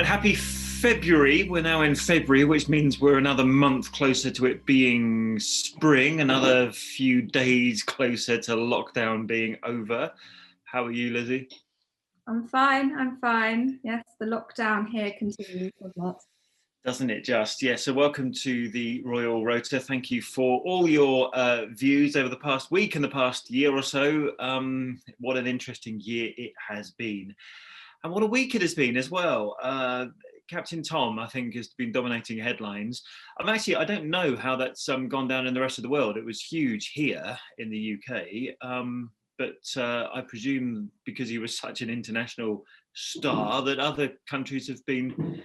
Right, happy February. We're now in February, which means we're another month closer to it being spring, another few days closer to lockdown being over. How are you, Lizzie? I'm fine. Yes, the lockdown here continues, doesn't it? Doesn't it just? Yeah, so welcome to the Royal Rota. Thank you for all your views over the past week and the past year or so. What an interesting year it has been. And what a week it has been as well. Captain Tom, I think, has been dominating headlines. I don't know how that's gone down in the rest of the world. It was huge here in the UK. But I presume because he was such an international star that other countries have been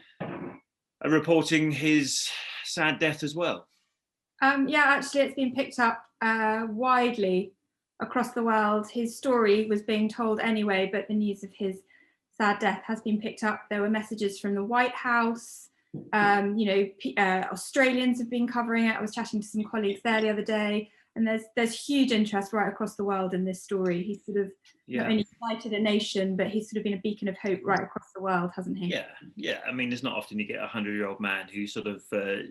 reporting his sad death as well. Yeah, actually, it's been picked up widely across the world. His story was being told anyway, but the news of his sad death has been picked up. There were messages from the White House. Australians have been covering it. I was chatting to some colleagues there the other day, and there's huge interest right across the world in this story. He's sort of not only united a nation, but he's sort of been a beacon of hope right across the world, hasn't he? Yeah. I mean, it's not often you get a 100-year-old man who sort of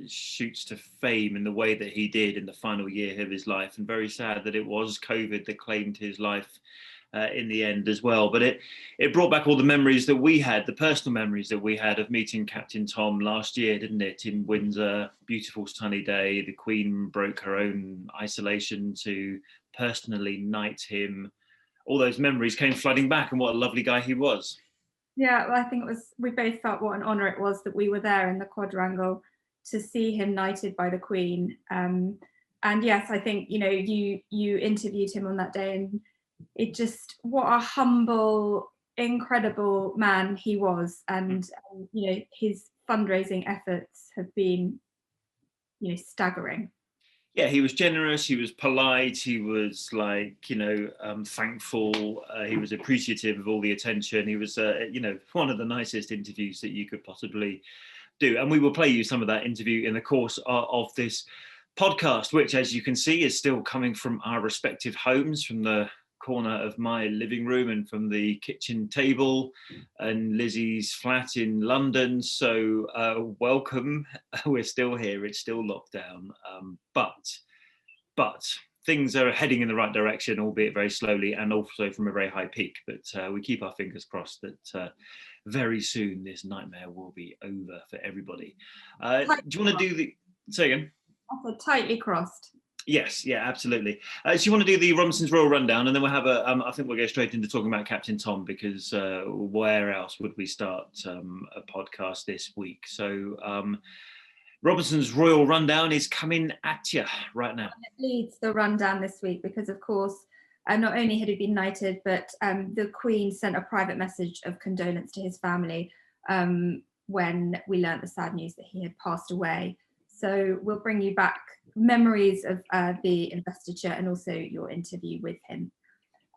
shoots to fame in the way that he did in the final year of his life, and very sad that it was COVID that claimed his life in the end as well. But it brought back all the memories that we had, the personal memories that we had of meeting Captain Tom last year, didn't it? In Windsor, beautiful sunny day. The Queen broke her own isolation to personally knight him. All those memories came flooding back, and what a lovely guy he was. Yeah, well, I think we both felt what an honour it was that we were there in the quadrangle to see him knighted by the Queen. And yes, I think, you interviewed him on that day, and it just, what a humble, incredible man he was. And, his fundraising efforts have been, staggering. Yeah, he was generous, he was polite, he was thankful, he was appreciative of all the attention. He was, one of the nicest interviews that you could possibly do. And we will play you some of that interview in the course of this podcast, which, as you can see, is still coming from our respective homes, from the corner of my living room and from the kitchen table and Lizzie's flat in London. So welcome. We're still here. It's still lockdown, but things are heading in the right direction, albeit very slowly, and also from a very high peak. But we keep our fingers crossed that very soon this nightmare will be over for everybody. Do you want to do the... Say again? Also tightly crossed. Yes, yeah, absolutely. So you want to do the Robinson's Royal Rundown, and then we'll have I think we'll go straight into talking about Captain Tom, because where else would we start a podcast this week? So Robinson's Royal Rundown is coming at you right now. It leads the rundown this week because, of course, not only had he been knighted, but the Queen sent a private message of condolence to his family when we learnt the sad news that he had passed away. So we'll bring you back memories of the investiture and also your interview with him.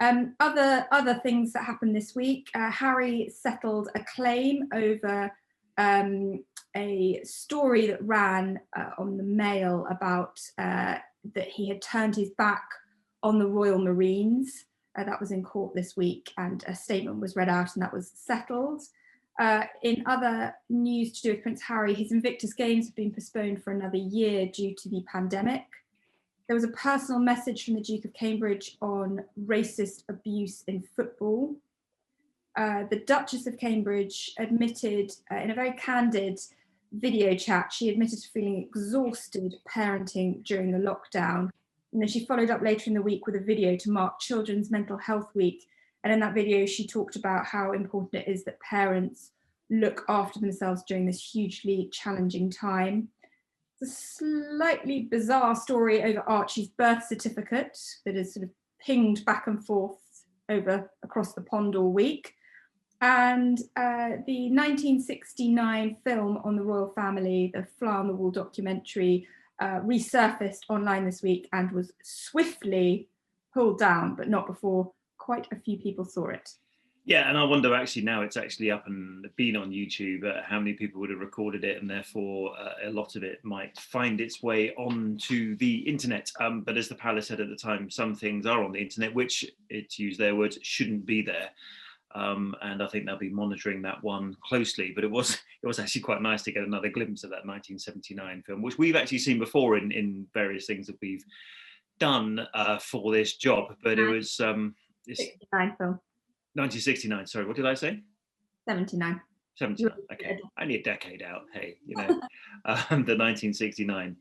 Other things that happened this week, Harry settled a claim over a story that ran on the Mail about that he had turned his back on the Royal Marines. That was in court this week, and a statement was read out, and that was settled. In other news to do with Prince Harry, his Invictus Games have been postponed for another year due to the pandemic. There was a personal message from the Duke of Cambridge on racist abuse in football. The Duchess of Cambridge admitted in a very candid video chat, she admitted to feeling exhausted parenting during the lockdown. And then she followed up later in the week with a video to mark Children's Mental Health Week. And in that video, she talked about how important it is that parents look after themselves during this hugely challenging time. It's a slightly bizarre story over Archie's birth certificate that has sort of pinged back and forth across the pond all week. And the 1969 film on the royal family, the Fly on the Wall documentary, resurfaced online this week and was swiftly pulled down, but not before quite a few people saw it. Yeah, and I wonder actually now it's actually up and been on YouTube, how many people would have recorded it, and therefore a lot of it might find its way onto the internet. But as the palace said at the time, some things are on the internet which, to use their words, shouldn't be there. And I think they'll be monitoring that one closely. But it was actually quite nice to get another glimpse of that 1979 film, which we've actually seen before in various things that we've done for this job. But it was 69 film. 1969. Sorry, what did I say? 79. 79. Okay, only a decade out. Hey, the 1969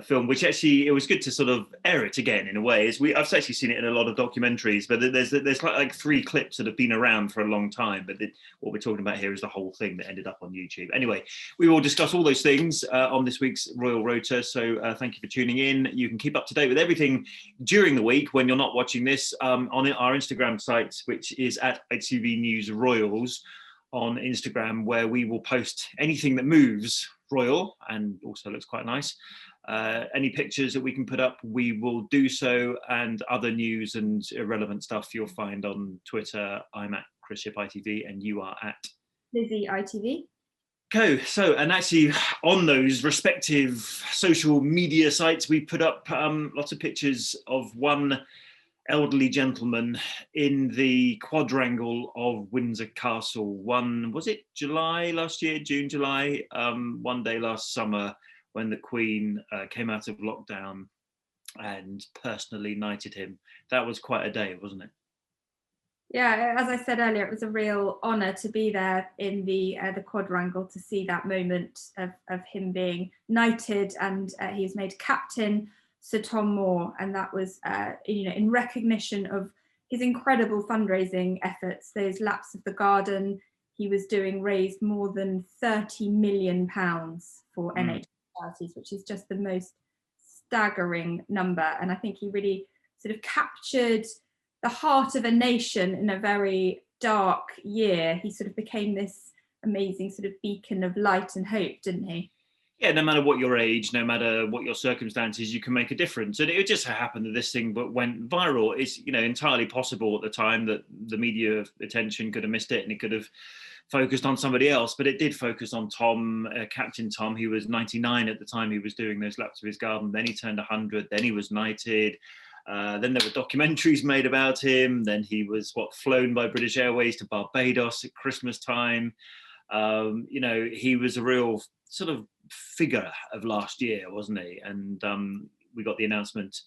film, which actually it was good to sort of air it again in a way. I've actually seen it in a lot of documentaries, but there's like 3 clips that have been around for a long time. But what we're talking about here is the whole thing that ended up on YouTube. Anyway, we will discuss all those things on this week's Royal Rota. So thank you for tuning in. You can keep up to date with everything during the week when you're not watching this on our Instagram site, which is at ITV News Royals on Instagram, where we will post anything that moves royal and also looks quite nice. Any pictures that we can put up, we will do so, and other news and irrelevant stuff you'll find on Twitter. I'm at Chris Ship ITV and you are at Lizzie ITV. Cool. So, and actually on those respective social media sites, we put up lots of pictures of one elderly gentleman in the quadrangle of Windsor Castle. Was it July last year, June, July, one day last summer, when the Queen came out of lockdown and personally knighted him. That was quite a day, wasn't it? Yeah, as I said earlier, it was a real honour to be there in the quadrangle to see that moment of him being knighted, and he was made Captain Sir Tom Moore, and that was in recognition of his incredible fundraising efforts. Those laps of the garden he was doing raised more than £30 million for NHS charities, which is just the most staggering number. And I think he really sort of captured the heart of a nation in a very dark year. He sort of became this amazing sort of beacon of light and hope, didn't he? Yeah, no matter what your age, no matter what your circumstances, you can make a difference. And it just happened that this thing went viral. It's entirely possible at the time that the media attention could have missed it and it could have focused on somebody else, but it did focus on Tom, Captain Tom. He was 99 at the time he was doing those laps of his garden. Then he turned 100. Then he was knighted. Then there were documentaries made about him. Then he was flown by British Airways to Barbados at Christmas time. He was a real sort of figure of last year, wasn't he? And we got the announcement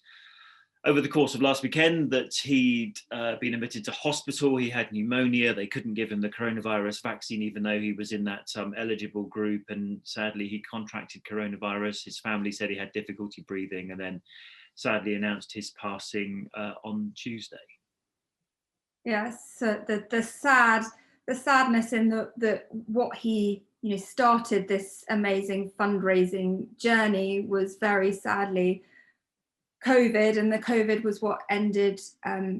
over the course of last weekend that he'd been admitted to hospital. He had pneumonia. They couldn't give him the coronavirus vaccine, even though he was in that eligible group. And sadly, he contracted coronavirus. His family said he had difficulty breathing, and then sadly announced his passing on Tuesday. Yes, the sadness in the what he started this amazing fundraising journey was very sadly COVID, and the COVID was what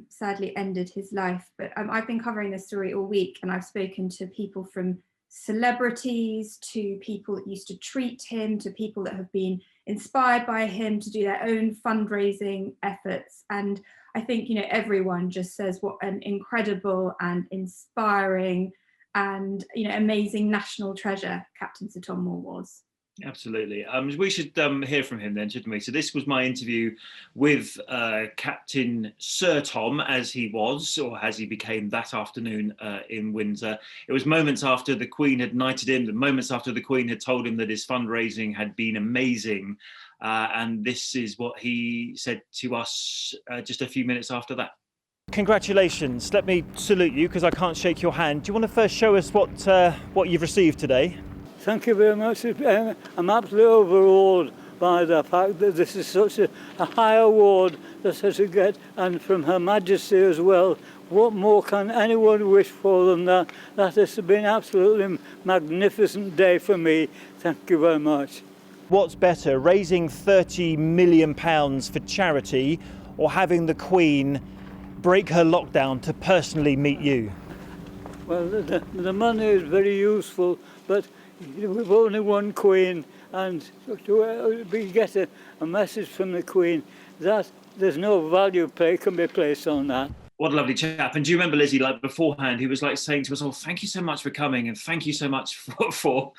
sadly ended his life. But I've been covering this story all week, and I've spoken to people from celebrities, to people that used to treat him, to people that have been inspired by him to do their own fundraising efforts. And I think, everyone just says what an incredible and inspiring and, amazing national treasure Captain Sir Tom Moore was. Absolutely. We should hear from him then, shouldn't we? So this was my interview with Captain Sir Tom, as he was, or as he became that afternoon in Windsor. It was moments after the Queen had knighted him, the moments after the Queen had told him that his fundraising had been amazing. And this is what he said to us just a few minutes after that. Congratulations. Let me salute you because I can't shake your hand. Do you want to first show us what you've received today? Thank you very much. I'm absolutely overawed by the fact that this is such a high award that I should get, and from Her Majesty as well. What more can anyone wish for than that? That has been absolutely magnificent day for me. Thank you very much. What's better, raising £30 million for charity, or having the Queen break her lockdown to personally meet you? Well, the money is very useful, but we've only one Queen, and we get a message from the Queen that there's no value can be placed on that. What a lovely chap. And do you remember, Lizzie, like beforehand, he was like saying to us, oh, thank you so much for coming, and thank you so much for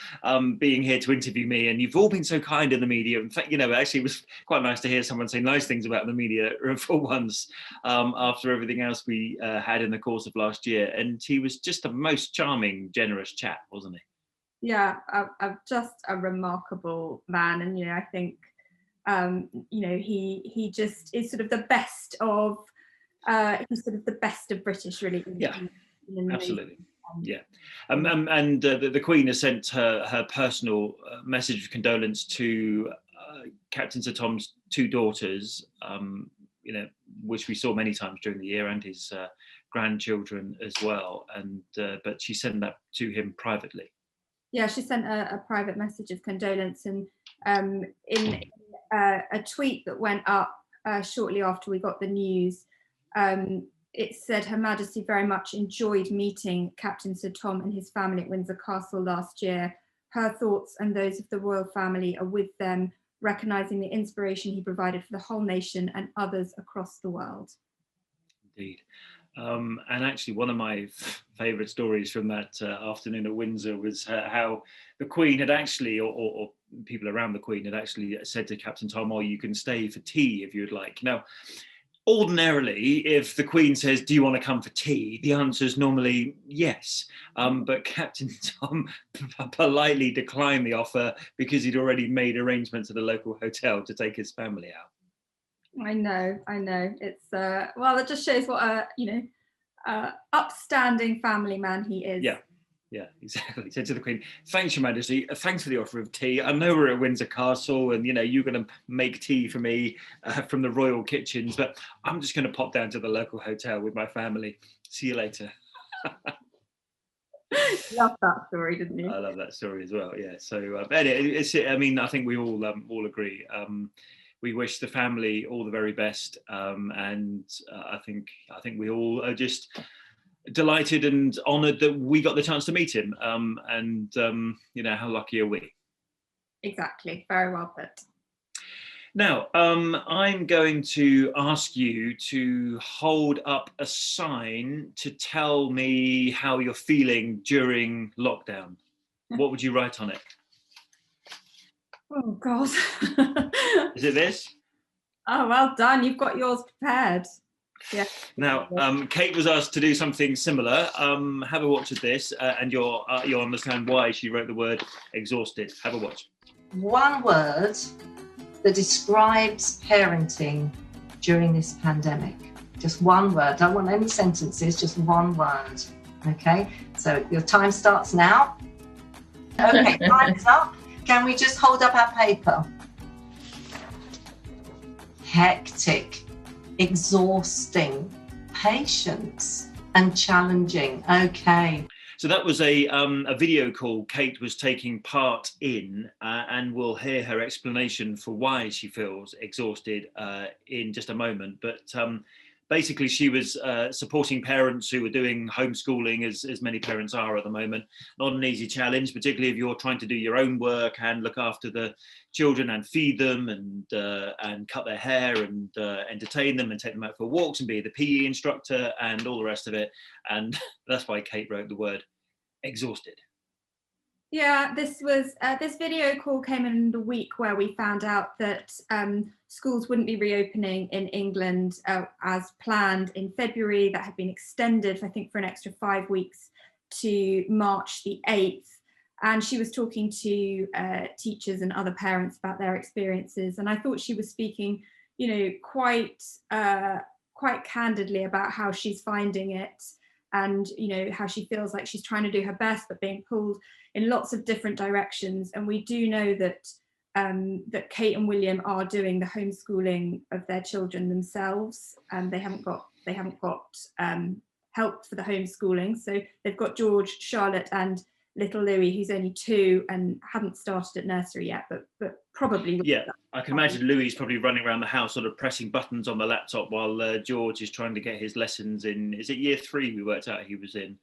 being here to interview me. And you've all been so kind in the media. In fact, actually, it was quite nice to hear someone say nice things about the media for once, after everything else we had in the course of last year. And he was just the most charming, generous chap, wasn't he? Yeah, just a remarkable man. And, I think, he just is sort of the best of, he's sort of the best of British, really. Yeah, absolutely. Yeah, and the Queen has sent her personal message of condolence to Captain Sir Tom's two daughters, which we saw many times during the year, and his grandchildren as well. And but she sent that to him privately. Yeah, she sent a private message of condolence, and in a tweet that went up shortly after we got the news, it said, Her Majesty very much enjoyed meeting Captain Sir Tom and his family at Windsor Castle last year. Her thoughts and those of the royal family are with them, recognising the inspiration he provided for the whole nation and others across the world. Indeed. And actually, one of my favourite stories from that afternoon at Windsor was how the Queen had actually, or people around the Queen had actually said to Captain Tom, oh, you can stay for tea if you'd like. Now, ordinarily, if the Queen says, do you want to come for tea? The answer is normally yes. But Captain Tom politely declined the offer because he'd already made arrangements at a local hotel to take his family out. I know. It's well, it just shows what a upstanding family man he is. Yeah, exactly. He said to the Queen, thanks, Your Majesty. Thanks for the offer of tea. I know we're at Windsor Castle and, you're going to make tea for me from the royal kitchens, but I'm just going to pop down to the local hotel with my family. See you later. Love that story, didn't you? I love that story as well, yeah. So, anyway, I think we all agree. We wish the family all the very best. And I think we all are just delighted and honoured that we got the chance to meet him, how lucky are we? Exactly, very well put. Now, I'm going to ask you to hold up a sign to tell me how you're feeling during lockdown. What would you write on it? Oh God. Is it this? Oh, well done, you've got yours prepared. Yeah. Now, Kate was asked to do something similar. Have a watch of this, and you'll understand why she wrote the word exhausted. Have a watch. One word that describes parenting during this pandemic. Just one word. Don't want any sentences, just one word. Okay, so your time starts now. Okay, time's up. Can we just hold up our paper? Hectic, exhausting, patience, and challenging. Okay. So that was a video call Kate was taking part in, and we'll hear her explanation for why she feels exhausted in just a moment. But basically, she was supporting parents who were doing homeschooling, as many parents are at the moment. Not an easy challenge, particularly if you're trying to do your own work and look after the children and feed them and cut their hair and entertain them and take them out for walks and be the PE instructor and all the rest of it. And that's why Kate wrote the word exhausted. Yeah, this video call came in the week where we found out that schools wouldn't be reopening in England as planned in February. That had been extended, I think, for an extra 5 weeks to March the 8th. And she was talking to teachers and other parents about their experiences. And I thought she was speaking, quite candidly about how she's finding it, and how she feels like she's trying to do her best but being pulled in lots of different directions. And we do know that that Kate and William are doing the homeschooling of their children themselves, and they haven't got help for the homeschooling. So they've got George, Charlotte, and little Louis, who's only 2 and hadn't started at nursery yet, but probably. Yeah, I can imagine Louis probably running around the house sort of pressing buttons on the laptop while George is trying to get his lessons in, is it year 3 we worked out he was in,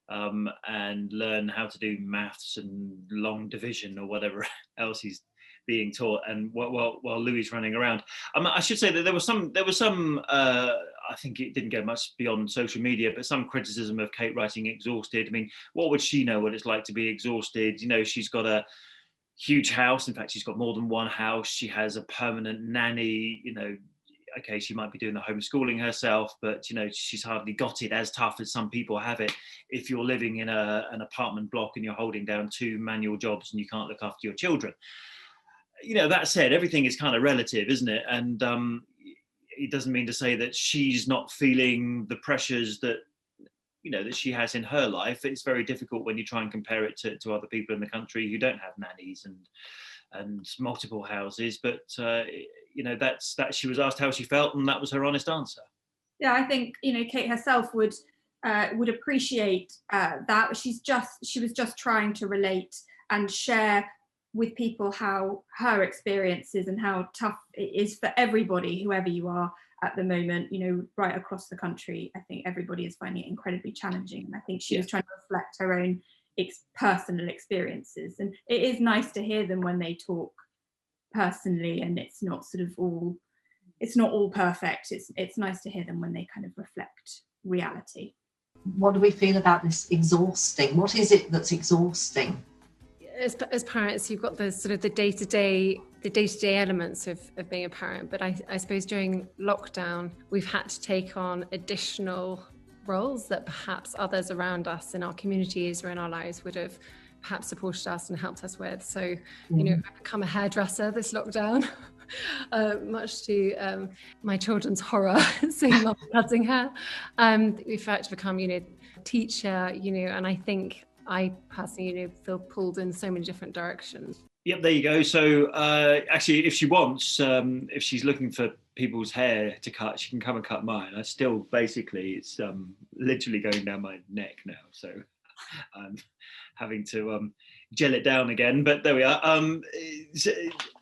and learn how to do maths and long division or whatever else he's being taught, and while Louis running around. I should say that there was some. I think it didn't go much beyond social media, but some criticism of Kate writing exhausted. I mean, what would she know what it's like to be exhausted? You know, she's got a huge house. In fact, she's got more than one house. She has a permanent nanny. You know, okay, she might be doing the homeschooling herself, but you know, she's hardly got it as tough as some people have it. If you're living in an apartment block and you're holding down 2 manual jobs and you can't look after your children. You know, that said, everything is kind of relative, isn't it? And it doesn't mean to say that she's not feeling the pressures that, you know, that she has in her life. It's very difficult when you try and compare it to other people in the country who don't have nannies and multiple houses. But you know, that she was asked how she felt, and that was her honest answer. Yeah, I think, you know, Kate herself would appreciate that. She was just trying to relate and share with people how her experiences and how tough it is for everybody, whoever you are at the moment, you know, right across the country. I think everybody is finding it incredibly challenging. And I think she was trying to reflect her own personal experiences. And it is nice to hear them when they talk personally, and it's not all perfect. It's nice to hear them when they kind of reflect reality. What do we feel about this exhausting? What is it that's exhausting? As parents, you've got the sort of the day-to-day elements of being a parent, but I suppose during lockdown we've had to take on additional roles that perhaps others around us in our communities or in our lives would have perhaps supported us and helped us with. So, you know, I've become a hairdresser this lockdown, much to my children's horror, seeing mum cutting hair. We've had to become, you know, teacher, you know, and I think I personally, you know, feel pulled in so many different directions. Yep, there you go. So actually, if she wants, if she's looking for people's hair to cut, she can come and cut mine. I still, basically, it's literally going down my neck now. So I'm having to gel it down again, but there we are.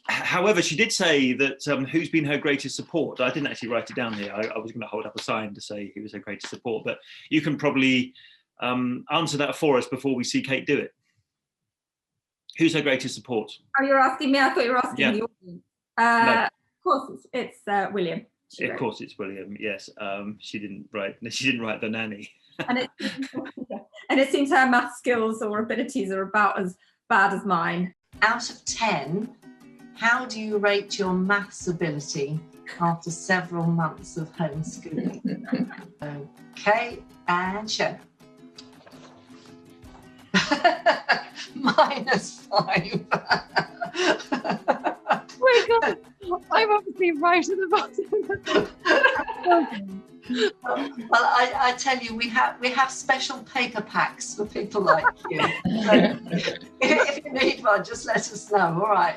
However, she did say that who's been her greatest support? I didn't actually write it down here. I was going to hold up a sign to say who was her greatest support, but you can probably answer that for us before we see Kate do it. Who's her greatest support? Oh, you're asking me? I thought you were asking the audience. No. Of course, it's William. Of course, it's William. Yes, she didn't write the nanny. And it seems her math skills or abilities are about as bad as mine. Out of 10, how do you rate your maths ability after several months of homeschooling? Okay, and show. -5. Oh my God, I'm obviously right at the bottom. Well, I tell you, we have special paper packs for people like you. So if you need one, just let us know. All right.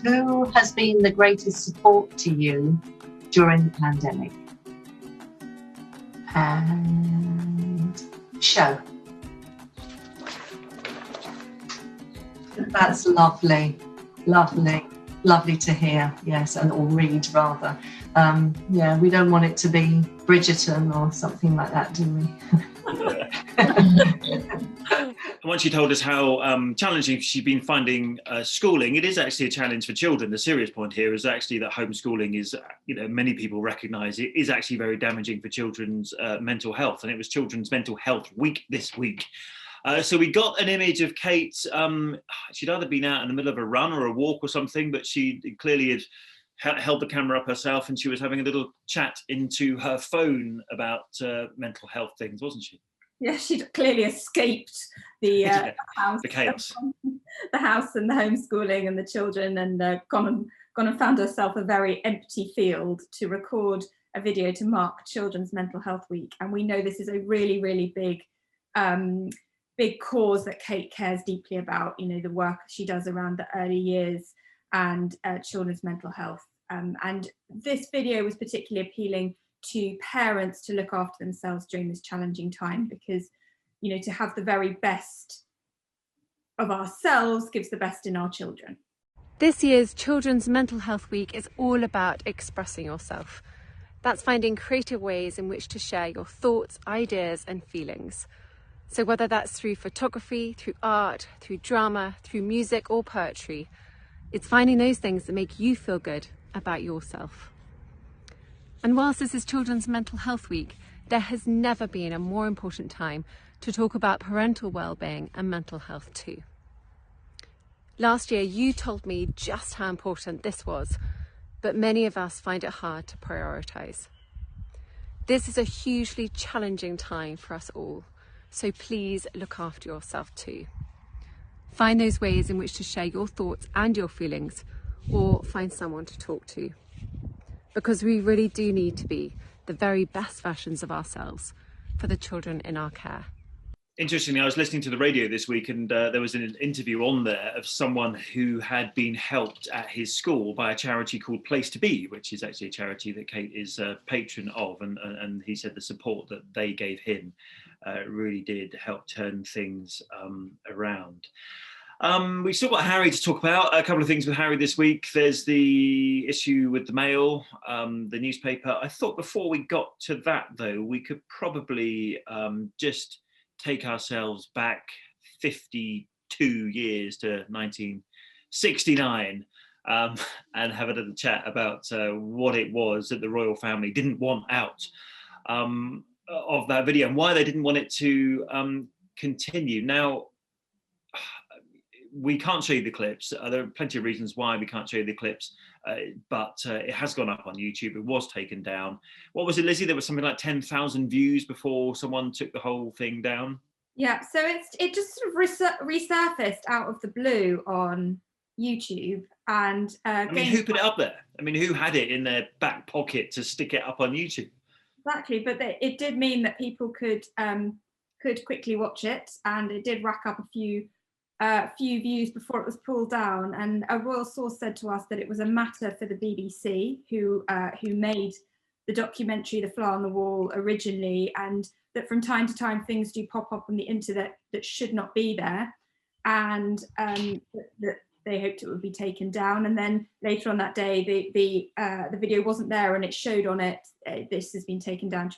Who has been the greatest support to you during the pandemic? And show. That's lovely to hear. Yes, or read rather. Yeah, we don't want it to be Bridgerton or something like that, do we? Once you told us how challenging she'd been finding schooling, it is actually a challenge for children. The serious point here is actually that homeschooling is, you know, many people recognise it is actually very damaging for children's mental health. And it was Children's Mental Health Week this week. So we got an image of Kate. She'd either been out in the middle of a run or a walk or something, but she clearly had held the camera up herself, and she was having a little chat into her phone about mental health things, wasn't she? Yeah, she'd clearly escaped the house, the chaos, the house and the homeschooling and the children, and gone and found herself a very empty field to record a video to mark Children's Mental Health Week. And we know this is a really, really big cause that Kate cares deeply about. You know, the work she does around the early years and children's mental health. And this video was particularly appealing to parents to look after themselves during this challenging time, because, you know, to have the very best of ourselves gives the best in our children. This year's Children's Mental Health Week is all about expressing yourself. That's finding creative ways in which to share your thoughts, ideas and feelings. So whether that's through photography, through art, through drama, through music or poetry, It's finding those things that make you feel good about yourself. And whilst this is Children's Mental Health Week, there has never been a more important time to talk about parental well-being and mental health too. Last year, you told me just how important this was, but many of us find it hard to prioritise. This is a hugely challenging time for us all, so please look after yourself too. Find those ways in which to share your thoughts and your feelings, or find someone to talk to. Because we really do need to be the very best versions of ourselves for the children in our care. Interestingly, I was listening to the radio this week, and there was an interview on there of someone who had been helped at his school by a charity called Place to Be, which is actually a charity that Kate is a patron of, and he said the support that they gave him really did help turn things around. We've still got Harry to talk about. A couple of things with Harry this week. There's the issue with the Mail, the newspaper. I thought before we got to that, though, we could probably just take ourselves back 52 years to 1969 and have a little chat about what it was that the royal family didn't want out of that video and why they didn't want it to continue. Now, we can't show you the clips. There are plenty of reasons why we can't show you the clips, but it has gone up on YouTube. It was taken down. What was it, Lizzie? There was something like 10,000 views before someone took the whole thing down. Yeah, so it just sort of resurfaced out of the blue on YouTube, and who put it up there? I mean, who had it in their back pocket to stick it up on YouTube? Exactly, but it did mean that people could quickly watch it, and it did rack up a few views before it was pulled down. And a royal source said to us that it was a matter for the BBC, who made the documentary The Fly on the Wall originally, and that from time to time things do pop up on the internet that should not be there, and that they hoped it would be taken down. And then later on that day, the video wasn't there, and it showed on it this has been taken down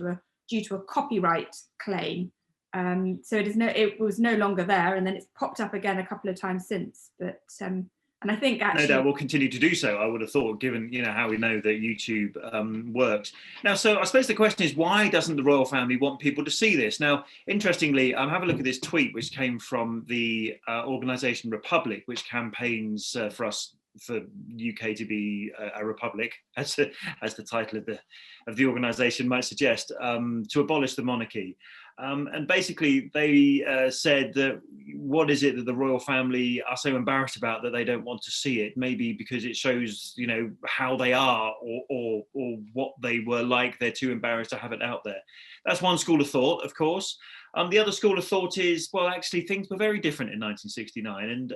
due to a copyright claim. So it was no longer there, and then it's popped up again a couple of times since. But and I think actually, no doubt will continue to do so, I would have thought, given how we know that YouTube works. Now, so I suppose the question is, why doesn't the royal family want people to see this? Now, interestingly, have a look at this tweet, which came from the organisation Republic, which campaigns for us, for UK to be a republic, as the title of the organisation might suggest, to abolish the monarchy. And basically, they said that what is it that the royal family are so embarrassed about that they don't want to see it? Maybe because it shows, how they are or what they were like. They're too embarrassed to have it out there. That's one school of thought, of course. The other school of thought is, well, actually, things were very different in 1969. And,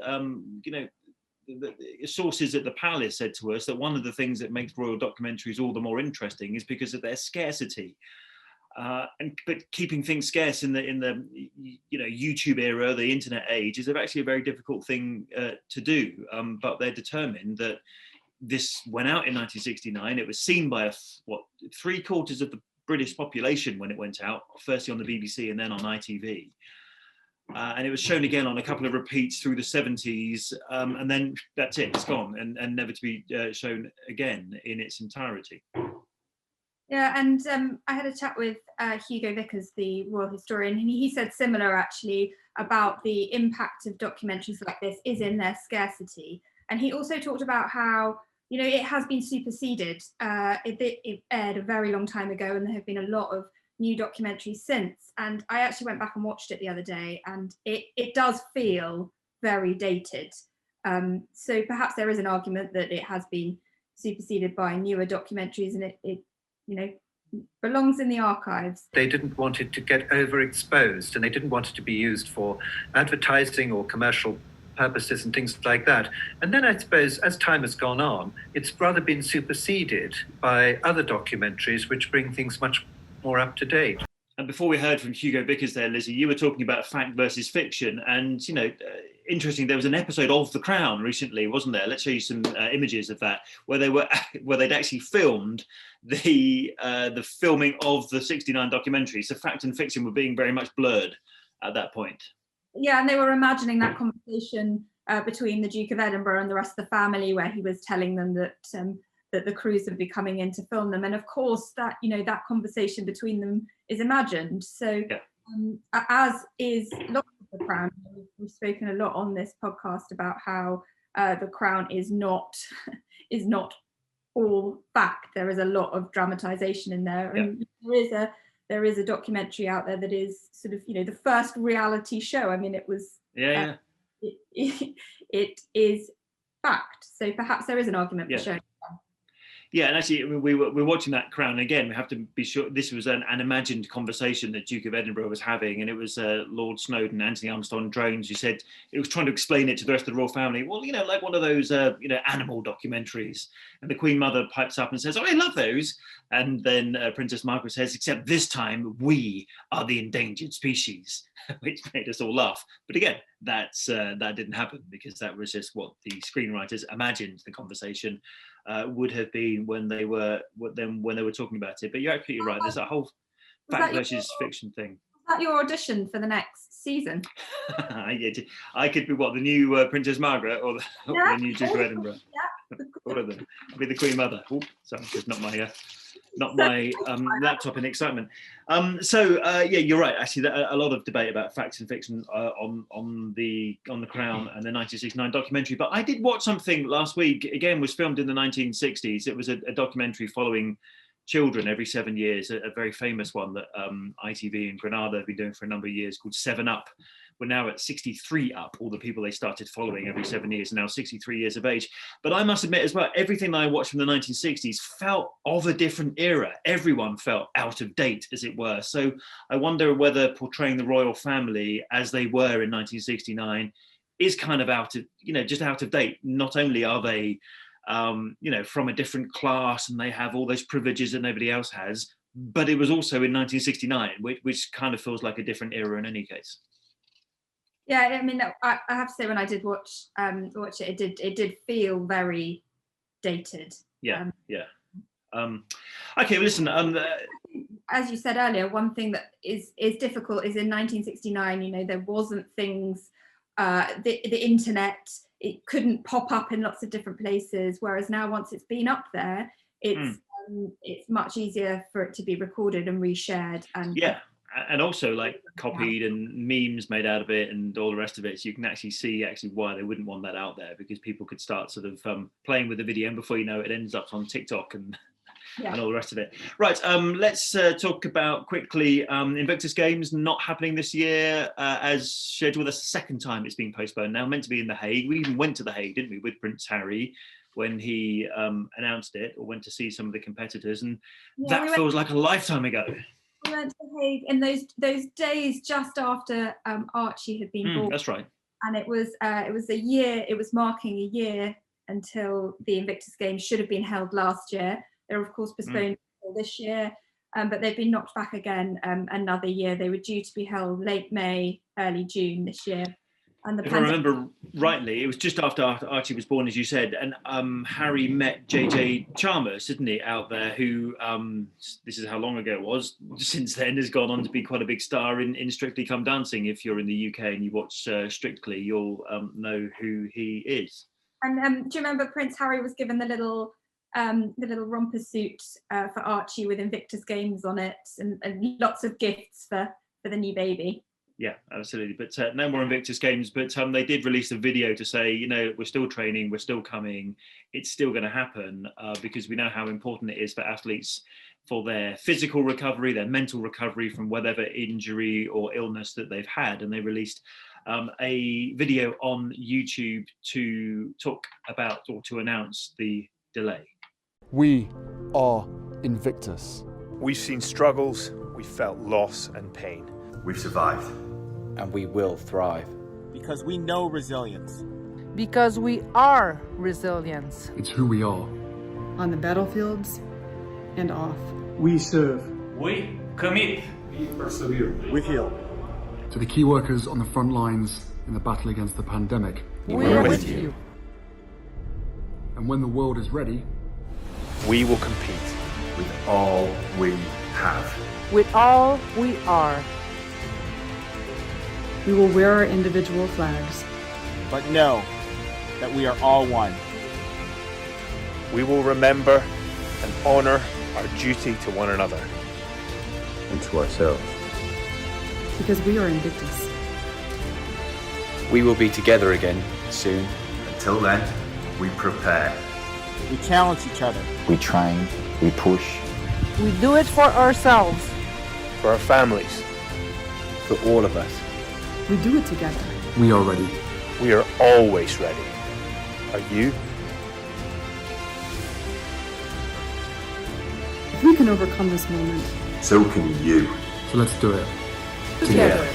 the sources at the palace said to us that one of the things that makes royal documentaries all the more interesting is because of their scarcity. But keeping things scarce in the YouTube era, the internet age, is actually a very difficult thing to do. But they're determined that this went out in 1969. It was seen by 3/4 of the British population when it went out, firstly on the BBC and then on ITV. And it was shown again on a couple of repeats through the 70s, and then that's it, it's gone, and never to be shown again in its entirety. Yeah, and I had a chat with Hugo Vickers, the royal historian, and he said similar actually about the impact of documentaries like this is in their scarcity. And he also talked about how, it has been superseded. It aired a very long time ago, and there have been a lot of new documentaries since. And I actually went back and watched it the other day, and it does feel very dated. So perhaps there is an argument that it has been superseded by newer documentaries, and it belongs in the archives. They didn't want it to get overexposed, and they didn't want it to be used for advertising or commercial purposes and things like that. And then I suppose as time has gone on, it's rather been superseded by other documentaries which bring things much more up to date. And before we heard from Hugo Vickers there, Lizzie, you were talking about fact versus fiction. And, interesting, there was an episode of The Crown recently, wasn't there? Let's show you some images of that, where they'd actually filmed the filming of the 69 documentary. So fact and fiction were being very much blurred at that point. Yeah, and they were imagining that conversation between the Duke of Edinburgh and the rest of the family, where he was telling them that that the crews would be coming in to film them. And of course, that that conversation between them is imagined. So as is lots of the Crown. We've spoken a lot on this podcast about how the Crown is not all fact. There is a lot of dramatization in there, and there is a documentary out there that is sort of the first reality show. I mean, it was it is fact. So perhaps there is an argument for showing. Yeah, and actually, we're watching that Crown again. We have to be sure this was an imagined conversation that Duke of Edinburgh was having, and it was Lord Snowdon, Anthony Armstrong-Jones, who said it was trying to explain it to the rest of the royal family. Well, like one of those animal documentaries. And the Queen Mother pipes up and says, "Oh, I love those." And then Princess Margaret says, "Except this time, we are the endangered species," which made us all laugh. But again, that didn't happen, because that was just what the screenwriters imagined the conversation would have been when they were talking about it. But you're absolutely right. There's that whole fact versus fiction thing. Was that your audition for the next season? I could be the new Princess Margaret or the new Duke of Edinburgh. All of them. I'll be the Queen Mother. Oh, sorry, it's not my laptop in excitement. You're right. Actually, a lot of debate about facts and fiction on the Crown and the 1969 documentary. But I did watch something last week. Again, was filmed in the 1960s. It was a documentary following children every 7 years. A very famous one that ITV in Granada have been doing for a number of years, called 7 Up. We're now at 63 up. All the people they started following every 7 years are now 63 years of age. But I must admit as well, everything that I watched from the 1960s felt of a different era. Everyone felt out of date, as it were. So I wonder whether portraying the royal family as they were in 1969 is kind of just out of date. Not only are they, from a different class and they have all those privileges that nobody else has, but it was also in 1969, which kind of feels like a different era in any case. Yeah, I mean, I have to say, when I did watch it, it did feel very dated. Okay, well, listen. As you said earlier, one thing that is difficult is in 1969. There wasn't things. The internet, it couldn't pop up in lots of different places. Whereas now, once it's been up there, it's much easier for it to be recorded and reshared. And also like copied and memes made out of it and all the rest of it. So you can actually see why they wouldn't want that out there, because people could start sort of playing with the video, and before you know it, it ends up on TikTok and all the rest of it. Right, let's talk about quickly Invictus Games not happening this year as scheduled. That's the second time it's been postponed now, meant to be in The Hague. We even went to The Hague, didn't we, with Prince Harry when he announced it, or went to see some of the competitors, and that feels like a lifetime ago. We went to The Hague in those days just after Archie had been born. That's right. And it was a year. It was marking a year until the Invictus Games should have been held last year. They were of course postponed for this year, but they've been knocked back again another year. They were due to be held late May, early June this year. And if I remember rightly, it was just after Archie was born, as you said, and Harry met JJ Chalmers, didn't he, out there, who, this is how long ago it was, since then has gone on to be quite a big star in Strictly Come Dancing. If you're in the UK and you watch Strictly, you'll know who he is. And do you remember Prince Harry was given the little romper suit for Archie with Invictus Games on it, and lots of gifts for the new baby? Yeah, absolutely. But no more Invictus Games. But they did release a video to say, we're still training, we're still coming, it's still going to happen, because we know how important it is for athletes for their physical recovery, their mental recovery from whatever injury or illness that they've had. And they released a video on YouTube to talk about, or to announce, the delay. We are Invictus. We've seen struggles, we've felt loss and pain. We've survived. And we will thrive. Because we know resilience. Because we are resilience. It's who we are. On the battlefields and off. We serve. We commit. We persevere. We heal. To the key workers on the front lines in the battle against the pandemic. We're with you. And when the world is ready, we will compete. With all we have. With all we are. We will wear our individual flags. But know that we are all one. We will remember and honour our duty to one another. And to ourselves. Because we are Invictus. We will be together again soon. Until then, we prepare. We challenge each other. We train, we push. We do it for ourselves. For our families. For all of us. We do it together. We are ready. We are always ready. Are you? If we can overcome this moment, So can you. So let's do it. Together.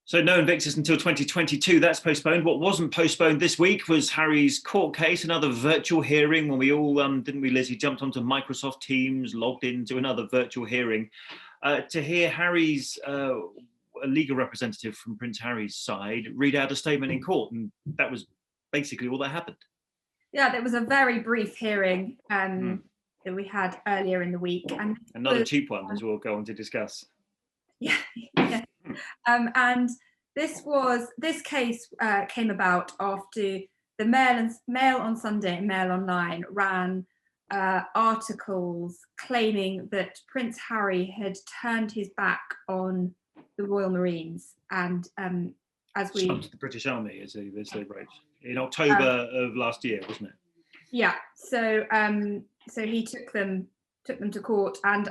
So no Invictus until 2022, that's postponed. What wasn't postponed this week was Harry's court case, another virtual hearing when we all, didn't we, Lizzie, jumped onto Microsoft Teams, logged into another virtual hearing to hear Harry's legal representative from Prince Harry's side read out a statement in court. And that was basically all that happened. Yeah, there was a very brief hearing that we had earlier in the week. And another cheap one, as we'll go on to discuss. Yeah. And this case came about after the Mail on Sunday and Mail Online ran articles claiming that Prince Harry had turned his back on the Royal Marines, and as we the British Army, as they wrote in October of last year, wasn't it? Yeah. So he took them to court, and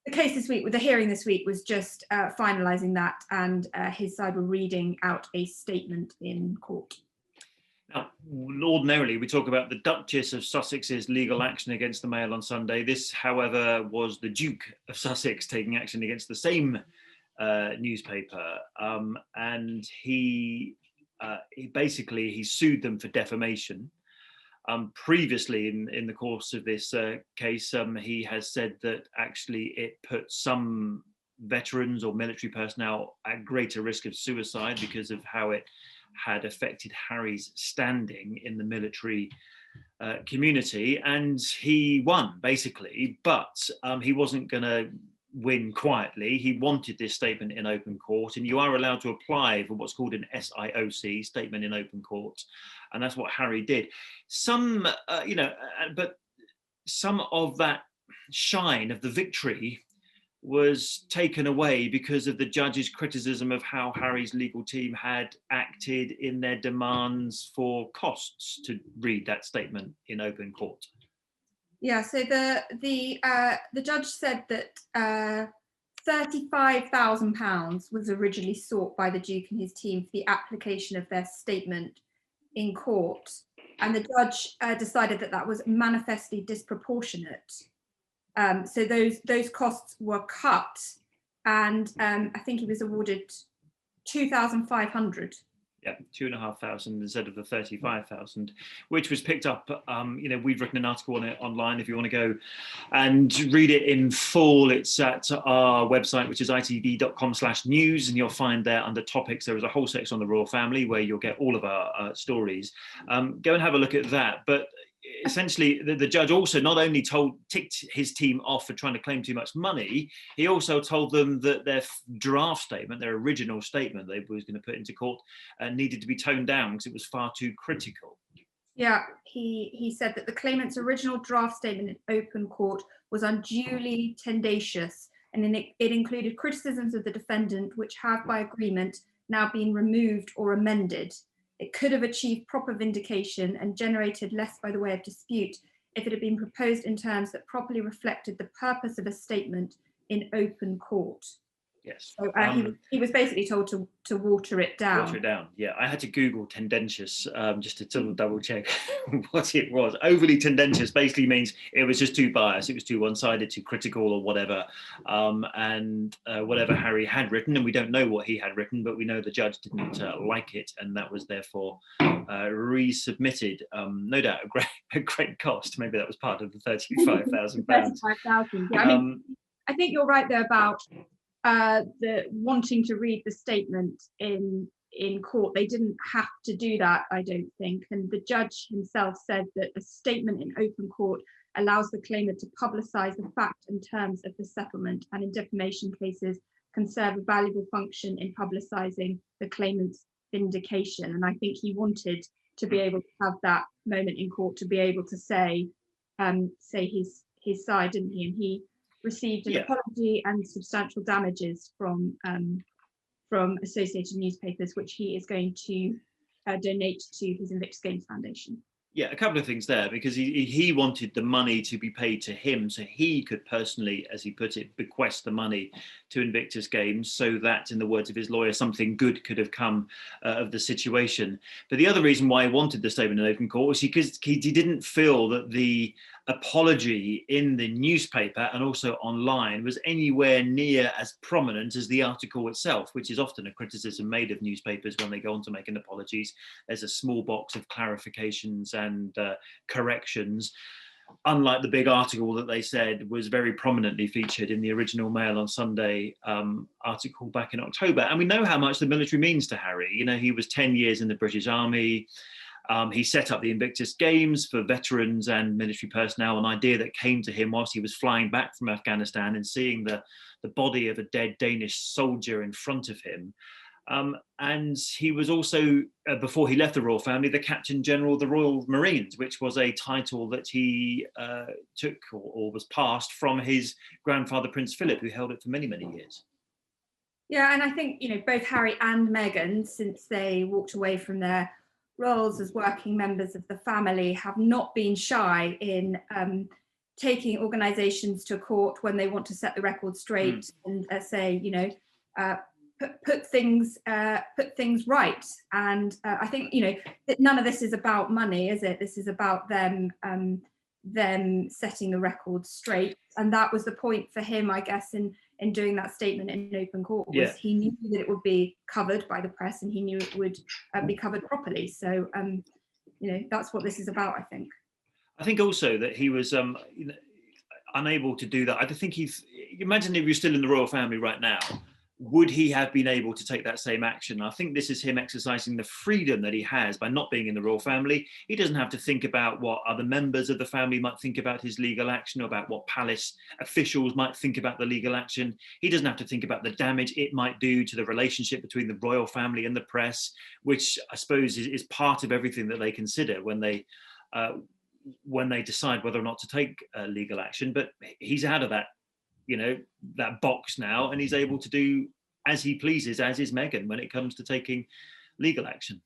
the case this week, with the hearing this week, was just finalising that, and his side were reading out a statement in court. Now, ordinarily, we talk about the Duchess of Sussex's legal action against the Mail on Sunday. This, however, was the Duke of Sussex taking action against the same newspaper, and he basically sued them for defamation. Previously, in the course of this case, he has said that actually it put some veterans or military personnel at greater risk of suicide because of how it had affected Harry's standing in the military community. And he won, basically, but he wasn't going to win quietly. He wanted this statement in open court, and you are allowed to apply for what's called an SIOC, statement in open court, and that's what Harry did. But some of that shine of the victory was taken away because of the judge's criticism of how Harry's legal team had acted in their demands for costs to read that statement in open court. Yeah, so the judge said that £35,000 was originally sought by the Duke and his team for the application of their statement in court, and the judge decided that was manifestly disproportionate. So those costs were cut, and I think he was awarded $2,500. Yeah, 2,500 instead of the 35,000, which was picked up. We've written an article on it online. If you want to go and read it in full, it's at our website, which is itv.com/news, and you'll find there under topics there is a whole section on the royal family where you'll get all of our stories. Go and have a look at that. But essentially, the judge also not only ticked his team off for trying to claim too much money, he also told them that their draft statement, their original statement they was going to put into court, needed to be toned down because it was far too critical. Yeah, he said that the claimant's original draft statement in open court was unduly tendacious, and it included criticisms of the defendant which have by agreement now been removed or amended. It could have achieved proper vindication and generated less by the way of dispute if it had been proposed in terms that properly reflected the purpose of a statement in open court. Yes. So he was basically told to water it down. Water it down, yeah. I had to Google tendentious just to sort of double check what it was. Overly tendentious basically means it was just too biased, it was too one-sided, too critical or whatever. And whatever Harry had written, and we don't know what he had written, but we know the judge didn't like it, and that was therefore resubmitted. No doubt a great cost. Maybe that was part of the £35,000. £35,000. Yeah, I think you're right there about the wanting to read the statement in court. They didn't have to do that, I don't think, and the judge himself said that a statement in open court allows the claimant to publicise the fact and terms of the settlement, and in defamation cases can serve a valuable function in publicising the claimant's vindication. And I think he wanted to be able to have that moment in court to be able to say his side, didn't he? And he received an apology and substantial damages from Associated Newspapers, which he is going to donate to his Invictus Games Foundation. Yeah, a couple of things there, because he wanted the money to be paid to him so he could personally, as he put it, bequest the money to Invictus Games so that, in the words of his lawyer, something good could have come of the situation. But the other reason why he wanted the statement in open court was because he didn't feel that the apology in the newspaper and also online was anywhere near as prominent as the article itself, which is often a criticism made of newspapers when they go on to make an apologies. There's a small box of clarifications and corrections, unlike the big article that they said was very prominently featured in the original Mail on Sunday article back in October. And we know how much the military means to Harry. You know, he was 10 years in the British Army. He set up the Invictus Games for veterans and military personnel, an idea that came to him whilst he was flying back from Afghanistan and seeing the body of a dead Danish soldier in front of him. And he was also, before he left the royal family, the Captain General of the Royal Marines, which was a title that he took or was passed from his grandfather, Prince Philip, who held it for many, many years. Yeah, and I think, you know, both Harry and Meghan, since they walked away from their roles as working members of the family, have not been shy in taking organisations to court when they want to set the record straight and say, you know, put things right. And I think, you know, that none of this is about money, is it? This is about them setting the record straight. And that was the point for him, I guess, in doing that statement in open court, was he knew that it would be covered by the press and he knew it would be covered properly. So, you know, that's what this is about, I think. I think also that he was unable to do that. I think imagine if you're still in the royal family right now, would he have been able to take that same action? I think this is him exercising the freedom that he has by not being in the royal family. He doesn't have to think about what other members of the family might think about his legal action, or about what palace officials might think about the legal action. He doesn't have to think about the damage it might do to the relationship between the royal family and the press, which I suppose is part of everything that they consider when they decide whether or not to take legal action. But he's out of that, you know, that box now, and he's able to do as he pleases, as is Meghan, when it comes to taking legal action.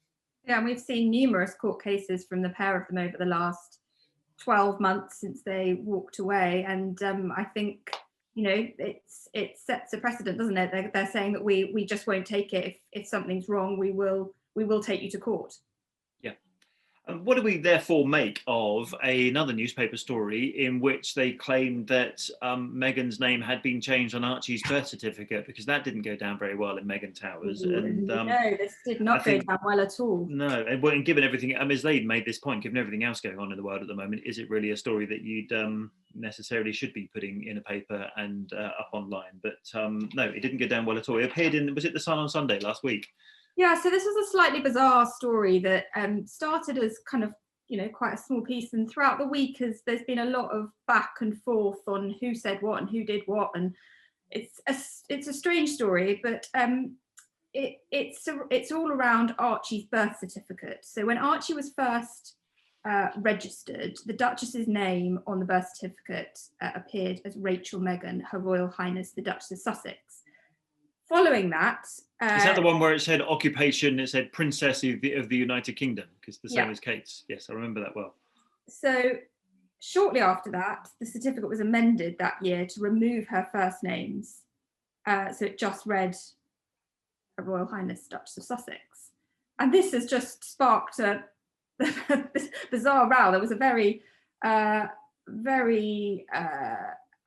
Yeah, and we've seen numerous court cases from the pair of them over the last 12 months since they walked away, and I think, you know, it sets a precedent, doesn't it? They're saying that we just won't take it. If something's wrong, we will take you to court. What do we therefore make of another newspaper story in which they claimed that Meghan's name had been changed on Archie's birth certificate, because that didn't go down very well in Meghan Towers? And no, this did not go down well at all. No, and given everything, as they made this point, given everything else going on in the world at the moment, is it really a story that you'd necessarily should be putting in a paper and up online? But no, it didn't go down well at all. It appeared in, was it the Sun on Sunday last week? Yeah, so this was a slightly bizarre story that started as kind of, you know, quite a small piece, and throughout the week there's been a lot of back and forth on who said what and who did what, and it's a strange story, but it's all around Archie's birth certificate. So when Archie was first registered, the Duchess's name on the birth certificate appeared as Rachel Meghan, Her Royal Highness the Duchess of Sussex. Following that, is that the one where it said occupation? It said Princess of the United Kingdom, because the same as Kate's. Yes, I remember that well. So shortly after that, the certificate was amended that year to remove her first names. So it just read Her Royal Highness Duchess of Sussex, and this has just sparked a bizarre row. There was a very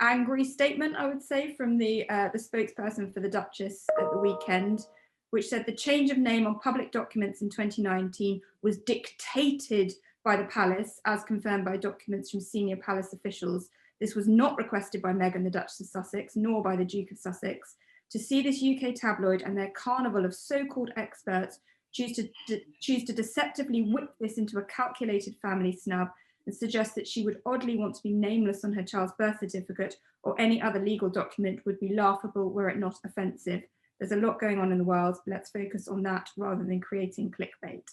angry statement, I would say, from the spokesperson for the Duchess at the weekend, which said the change of name on public documents in 2019 was dictated by the palace, as confirmed by documents from senior palace officials. This was not requested by Meghan, the Duchess of Sussex, nor by the Duke of Sussex. To see this UK tabloid and their carnival of so-called experts choose to deceptively whip this into a calculated family snub and suggest that she would oddly want to be nameless on her child's birth certificate or any other legal document would be laughable were it not offensive. There's a lot going on in the world. Let's focus on that rather than creating clickbait.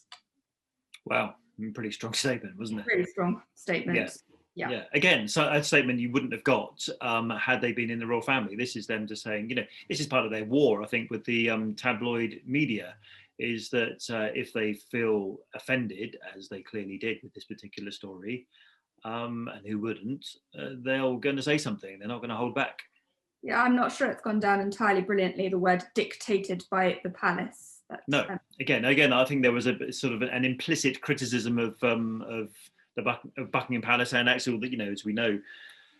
Wow, pretty strong statement, wasn't it? Really strong statement. Yeah. Again, so a statement you wouldn't have got had they been in the royal family. This is them just saying, this is part of their war, I think, with the tabloid media, is that if they feel offended, as they clearly did with this particular story, and who wouldn't, they're going to say something. They're not going to hold back. Yeah, I'm not sure it's gone down entirely brilliantly, the word dictated by the palace. But, no, again, I think there was a sort of an implicit criticism of Buckingham Palace, and actually, as we know,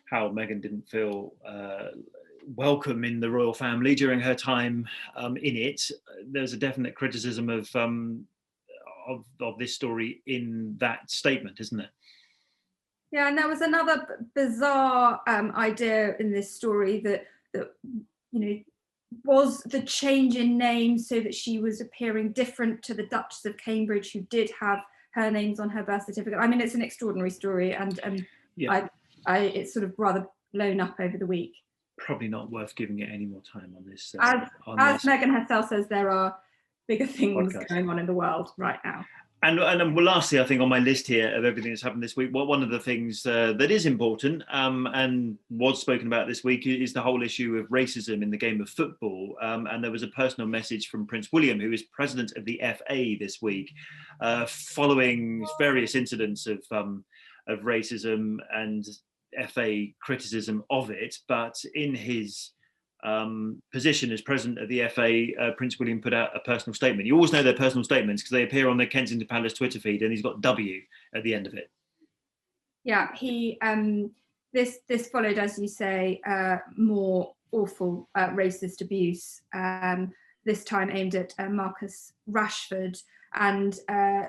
how Meghan didn't feel welcome in the royal family during her time in it. There's a definite criticism of this story in that statement, isn't there? Yeah, and there was another bizarre idea in this story that was the change in name so that she was appearing different to the Duchess of Cambridge, who did have her names on her birth certificate. I mean, it's an extraordinary story, and it's sort of rather blown up over the week. Probably not worth giving it any more time on this. As Meghan herself says, there are bigger things going on in the world right now. And lastly, I think on my list here of everything that's happened this week, one of the things that is important and was spoken about this week is the whole issue of racism in the game of football. And there was a personal message from Prince William, who is president of the FA this week, following various incidents of racism and FA criticism of it. But in his position as president of the FA, Prince William put out a personal statement. You always know their personal statements because they appear on the Kensington Palace Twitter feed, and he's got W at the end of it. Yeah, he this followed, as you say, more awful racist abuse. This time aimed at Marcus Rashford, and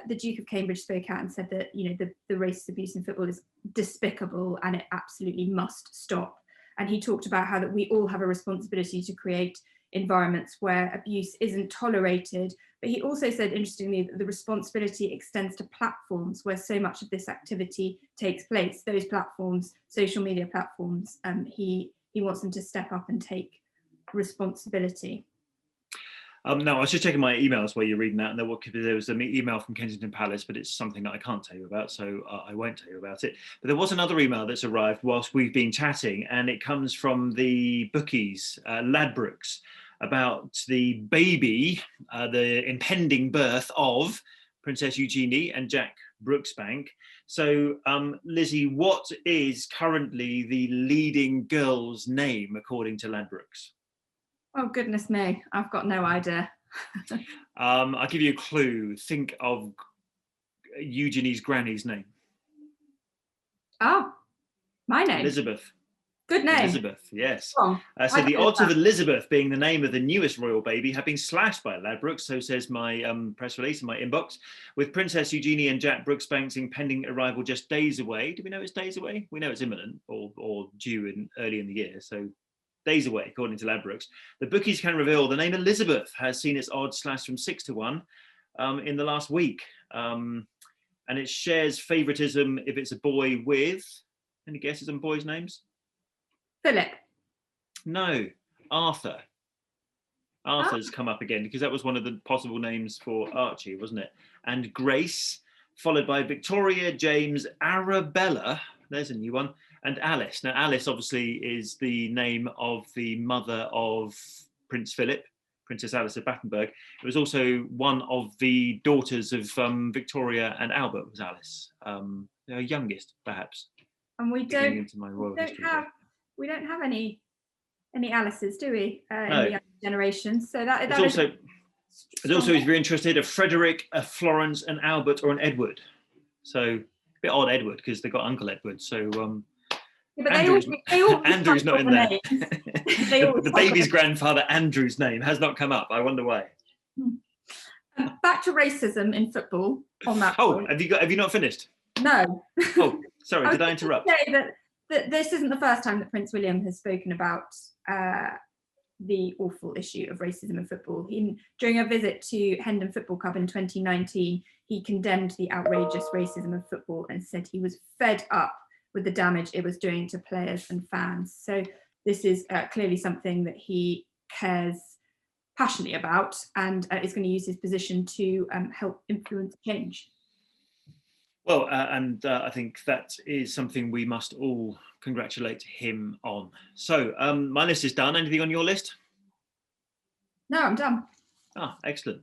the Duke of Cambridge spoke out and said that the racist abuse in football is despicable and it absolutely must stop. And he talked about how that we all have a responsibility to create environments where abuse isn't tolerated. But he also said, interestingly, that the responsibility extends to platforms where so much of this activity takes place. Those platforms, social media platforms, he wants them to step up and take responsibility. No, I was just checking my emails while you're reading that, and there was an email from Kensington Palace, but it's something that I can't tell you about, so I won't tell you about it. But there was another email that's arrived whilst we've been chatting, and it comes from the bookies, Ladbrokes, about the baby, the impending birth of Princess Eugenie and Jack Brooksbank. So, Lizzie, what is currently the leading girl's name according to Ladbrokes? Oh, goodness me. I've got no idea. I'll give you a clue. Think of Eugenie's granny's name. Oh, my name. Elizabeth. Good name. Elizabeth, yes. Oh, So the odds of Elizabeth being the name of the newest royal baby have been slashed by Ladbrokes, so says my press release in my inbox, with Princess Eugenie and Jack Brooksbank's impending arrival just days away. Do we know it's days away? We know it's imminent or due early in the year, so days away, according to Ladbrokes. The bookies can reveal the name Elizabeth has seen its odds slashed from 6 to 1 in the last week. And it shares favouritism if it's a boy with, any guesses on boys' names? Philip. No, Arthur. Arthur's come up again because that was one of the possible names for Archie, wasn't it? And Grace, followed by Victoria, James, Arabella, there's a new one, and Alice. Now, Alice obviously is the name of the mother of Prince Philip, Princess Alice of Battenberg. It was also one of the daughters of Victoria and Albert was Alice, their youngest, perhaps. And we don't have any Alices, do we? In the younger generation. So that also, if you're interested, a Frederick, a Florence, an Albert, or an Edward. So a bit odd Edward because they got Uncle Edward. So but they all Andrew's not in there. The baby's grandfather Andrew's name has not come up. I wonder why. Back to racism in football. On that. Oh, point. Have you not finished? No. Oh, sorry. Did I interrupt? Say that this isn't the first time that Prince William has spoken about the awful issue of racism in football. During a visit to Hendon Football Club in 2019, he condemned the outrageous racism of football and said he was fed up with the damage it was doing to players and fans. So this is clearly something that he cares passionately about, and is going to use his position to help influence change. Well, I think that is something we must all congratulate him on. So my list is done. Anything on your list? No, I'm done. Ah, excellent.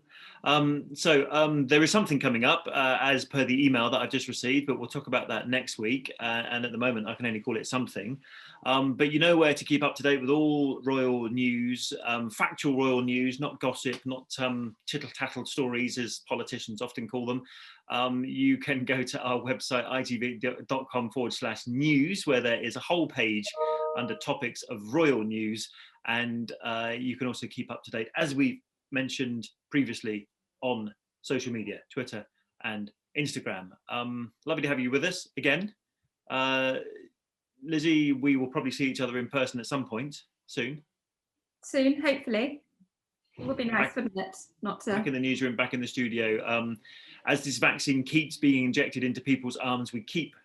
So there is something coming up as per the email that I've just received, but we'll talk about that next week. And at the moment, I can only call it something. But you know where to keep up to date with all royal news, factual royal news, not gossip, not tittle-tattle stories, as politicians often call them. You can go to our website, itv.com/news, where there is a whole page under topics of royal news. And you can also keep up to date, as we mentioned previously, on social media, Twitter and Instagram. Lovely to have you with us again. Lizzie, we will probably see each other in person at some point soon. Soon, hopefully. It would be nice, wouldn't it? Not to... Back in the newsroom, back in the studio. As this vaccine keeps being injected into people's arms, we keep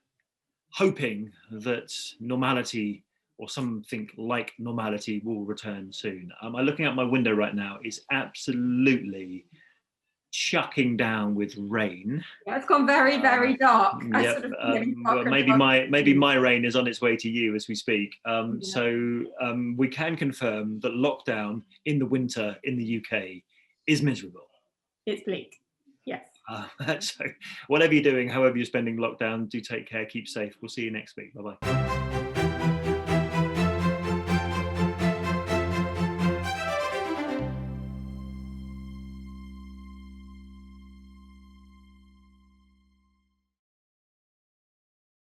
hoping that normality, or something like normality, will return soon. I'm looking out my window right now. It's absolutely chucking down with rain. Yeah, it's gone very, very dark. Yep. Well, maybe my rain is on its way to you as we speak. So we can confirm that lockdown in the winter in the UK is miserable. It's bleak. Yes. So whatever you're doing, however you're spending lockdown, do take care, keep safe. We'll see you next week. Bye-bye.